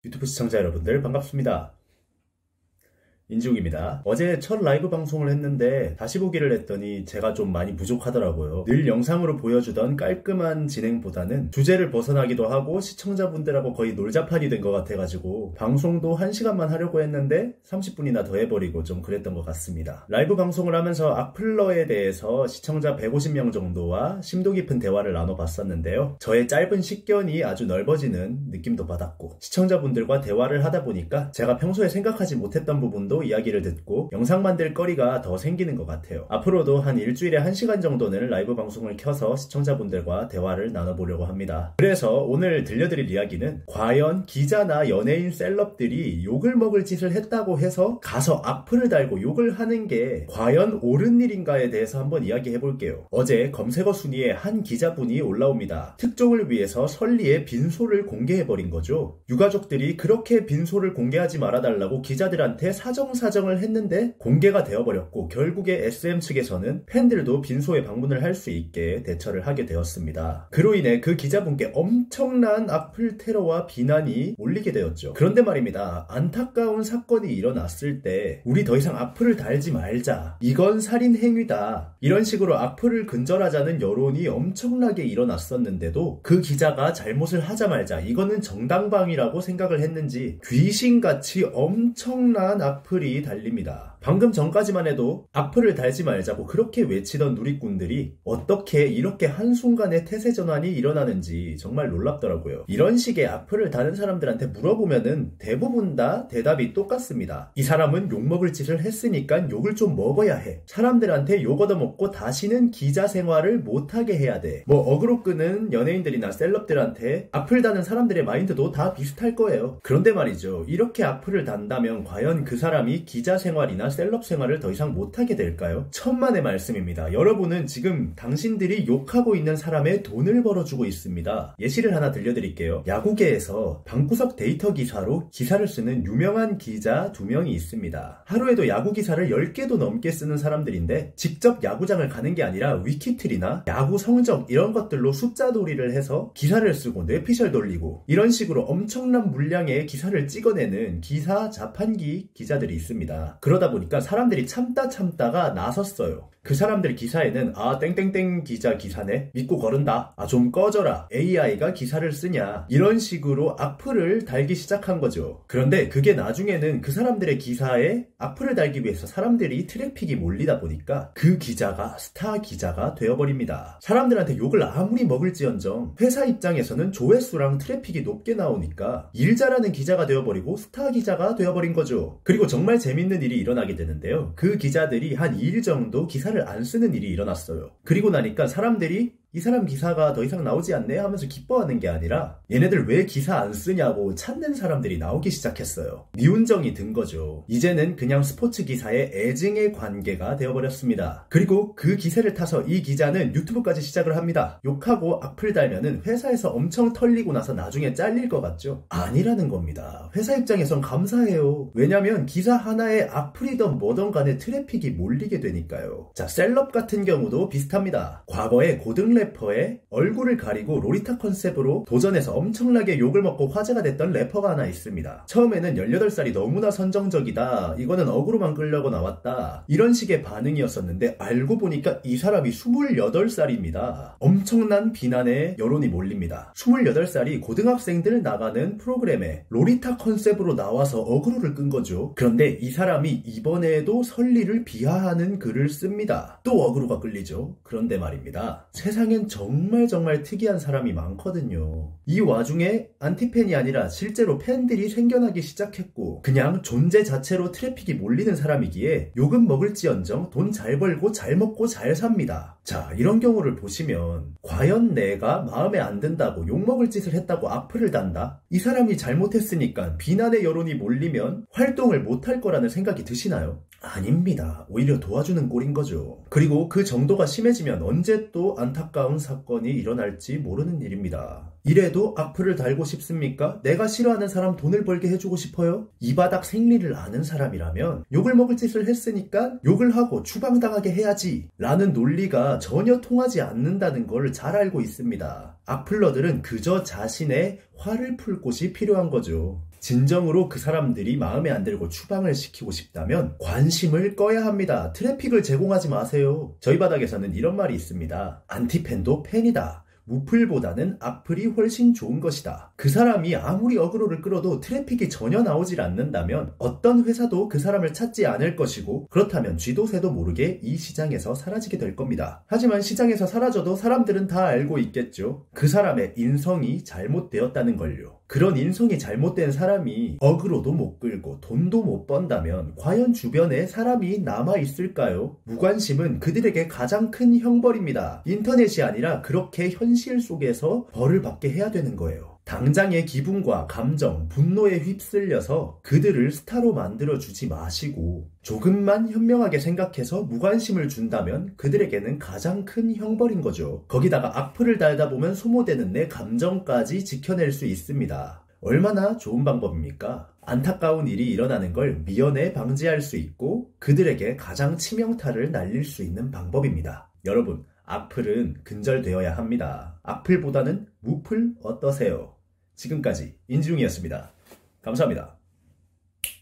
유튜브 시청자 여러분들 반갑습니다. 인지욱입니다. 어제 첫 라이브 방송을 했는데 다시 보기를 했더니 제가 좀 많이 부족하더라고요. 늘 영상으로 보여주던 깔끔한 진행보다는 주제를 벗어나기도 하고 시청자분들하고 거의 놀자판이 된 것 같아가지고 방송도 1시간만 하려고 했는데 30분이나 더 해버리고 좀 그랬던 것 같습니다. 라이브 방송을 하면서 악플러에 대해서 시청자 150명 정도와 심도 깊은 대화를 나눠봤었는데요. 저의 짧은 식견이 아주 넓어지는 느낌도 받았고 시청자분들과 대화를 하다 보니까 제가 평소에 생각하지 못했던 부분도 이야기를 듣고 영상 만들 거리가 더 생기는 것 같아요. 앞으로도 한 일주일에 1시간 정도는 라이브 방송을 켜서 시청자분들과 대화를 나눠보려고 합니다. 그래서 오늘 들려드릴 이야기는 과연 기자나 연예인 셀럽들이 욕을 먹을 짓을 했다고 해서 가서 악플을 달고 욕을 하는 게 과연 옳은 일인가에 대해서 한번 이야기해볼게요. 어제 검색어 순위에 한 기자분이 올라옵니다. 특종을 위해서 설리의 빈소를 공개해버린 거죠. 유가족들이 그렇게 빈소를 공개하지 말아달라고 기자들한테 사정을 했는데 공개가 되어버렸고 결국에 SM 측에서는 팬들도 빈소에 방문을 할 수 있게 대처를 하게 되었습니다. 그로 인해 그 기자분께 엄청난 악플 테러와 비난이 몰리게 되었죠. 그런데 말입니다. 안타까운 사건이 일어났을 때 우리 더 이상 악플을 달지 말자. 이건 살인 행위다. 이런 식으로 악플을 근절하자는 여론이 엄청나게 일어났었는데도 그 기자가 잘못을 하자 말자. 이거는 정당방위라고 생각을 했는지 귀신같이 엄청난 악플이 달립니다. 방금 전까지만 해도 악플을 달지 말자고 그렇게 외치던 누리꾼들이 어떻게 이렇게 한순간에 태세 전환이 일어나는지 정말 놀랍더라고요. 이런 식의 악플을 다는 사람들한테 물어보면은 대부분 다 대답이 똑같습니다. 이 사람은 욕먹을 짓을 했으니까 욕을 좀 먹어야 해. 사람들한테 욕 얻어먹고 다시는 기자 생활을 못하게 해야 돼. 뭐 어그로 끄는 연예인들이나 셀럽들한테 악플 다는 사람들의 마인드도 다 비슷할 거예요. 그런데 말이죠. 이렇게 악플을 단다면 과연 그 사람이 기자 생활이나 셀럽 생활을 더 이상 못하게 될까요? 천만의 말씀입니다. 여러분은 지금 당신들이 욕하고 있는 사람의 돈을 벌어주고 있습니다. 예시를 하나 들려드릴게요. 야구계에서 방구석 데이터 기사로 기사를 쓰는 유명한 기자 2명이 있습니다. 하루에도 야구 기사를 10개도 넘게 쓰는 사람들인데 직접 야구장을 가는 게 아니라 위키트리나 야구 성적 이런 것들로 숫자 놀이를 해서 기사를 쓰고 뇌피셜 돌리고 이런 식으로 엄청난 물량의 기사를 찍어내는 기사 자판기 기자들이 있습니다. 그러다 보니까 사람들이 참다가 나섰어요. 그 사람들 기사에는 땡땡땡 기자 기사네? 믿고 거른다. 좀 꺼져라. AI가 기사를 쓰냐. 이런 식으로 악플을 달기 시작한 거죠. 그런데 그게 나중에는 그 사람들의 기사에 악플을 달기 위해서 사람들이 트래픽이 몰리다 보니까 그 기자가 스타 기자가 되어버립니다. 사람들한테 욕을 아무리 먹을지언정 회사 입장에서는 조회수랑 트래픽이 높게 나오니까 일 잘하는 기자가 되어버리고 스타 기자가 되어버린 거죠. 그리고 정말 재밌는 일이 일어나게 되는데요. 그 기자들이 한 2일 정도 기사를 안 쓰는 일이 일어났어요. 그리고 나니까 사람들이 이 사람 기사가 더 이상 나오지 않네 하면서 기뻐하는 게 아니라 얘네들 왜 기사 안 쓰냐고 찾는 사람들이 나오기 시작했어요. 미운정이 든 거죠. 이제는 그냥 스포츠 기사의 애증의 관계가 되어버렸습니다. 그리고 그 기세를 타서 이 기자는 유튜브까지 시작을 합니다. 욕하고 악플 달면은 회사에서 엄청 털리고 나서 나중에 잘릴 것 같죠? 아니라는 겁니다. 회사 입장에선 감사해요. 왜냐면 기사 하나에 악플이던 뭐던 간에 트래픽이 몰리게 되니까요. 자, 셀럽 같은 경우도 비슷합니다. 과거에 고등 래퍼의 얼굴을 가리고 로리타 컨셉으로 도전해서 엄청나게 욕을 먹고 화제가 됐던 래퍼가 하나 있습니다. 처음에는 18살이 너무나 선정적이다. 이거는 어그로만 끌려고 나왔다. 이런 식의 반응이었었는데 알고 보니까 이 사람이 28살입니다. 엄청난 비난의 여론이 몰립니다. 28살이 고등학생들 나가는 프로그램에 로리타 컨셉으로 나와서 어그로를 끈 거죠. 그런데 이 사람이 이번에도 설리를 비하하는 글을 씁니다. 또 어그로가 끌리죠. 그런데 말입니다. 세상엔 정말 특이한 사람이 많거든요. 이 와중에 안티팬이 아니라 실제로 팬들이 생겨나기 시작했고 그냥 존재 자체로 트래픽이 몰리는 사람이기에 욕은 먹을지언정 돈 잘 벌고 잘 먹고 잘 삽니다. 자, 이런 경우를 보시면 과연 내가 마음에 안 든다고 욕먹을 짓을 했다고 악플을 단다? 이 사람이 잘못했으니까 비난의 여론이 몰리면 활동을 못할 거라는 생각이 드시나요? 아닙니다. 오히려 도와주는 꼴인 거죠. 그리고 그 정도가 심해지면 언제 또 안타까운 사건이 일어날지 모르는 일입니다. 이래도 악플을 달고 싶습니까? 내가 싫어하는 사람 돈을 벌게 해주고 싶어요? 이 바닥 생리를 아는 사람이라면 욕을 먹을 짓을 했으니까 욕을 하고 추방당하게 해야지 라는 논리가 전혀 통하지 않는다는 걸 잘 알고 있습니다. 악플러들은 그저 자신의 화를 풀 곳이 필요한 거죠. 진정으로 그 사람들이 마음에 안 들고 추방을 시키고 싶다면 관심을 꺼야 합니다. 트래픽을 제공하지 마세요. 저희 바닥에서는 이런 말이 있습니다. 안티팬도 팬이다. 무플보다는 악플이 훨씬 좋은 것이다. 그 사람이 아무리 어그로를 끌어도 트래픽이 전혀 나오질 않는다면 어떤 회사도 그 사람을 찾지 않을 것이고, 그렇다면 쥐도 새도 모르게 이 시장에서 사라지게 될 겁니다. 하지만 시장에서 사라져도 사람들은 다 알고 있겠죠. 그 사람의 인성이 잘못되었다는 걸요. 그런 인성이 잘못된 사람이 어그로도 못 끌고 돈도 못 번다면 과연 주변에 사람이 남아있을까요? 무관심은 그들에게 가장 큰 형벌입니다. 인터넷이 아니라 그렇게 현실 속에서 벌을 받게 해야 되는 거예요. 당장의 기분과 감정, 분노에 휩쓸려서 그들을 스타로 만들어주지 마시고 조금만 현명하게 생각해서 무관심을 준다면 그들에게는 가장 큰 형벌인 거죠. 거기다가 악플을 달다 보면 소모되는 내 감정까지 지켜낼 수 있습니다. 얼마나 좋은 방법입니까? 안타까운 일이 일어나는 걸 미연에 방지할 수 있고 그들에게 가장 치명타를 날릴 수 있는 방법입니다. 여러분, 악플은 근절되어야 합니다. 악플보다는 무플 어떠세요? 지금까지 인지웅이었습니다. 감사합니다.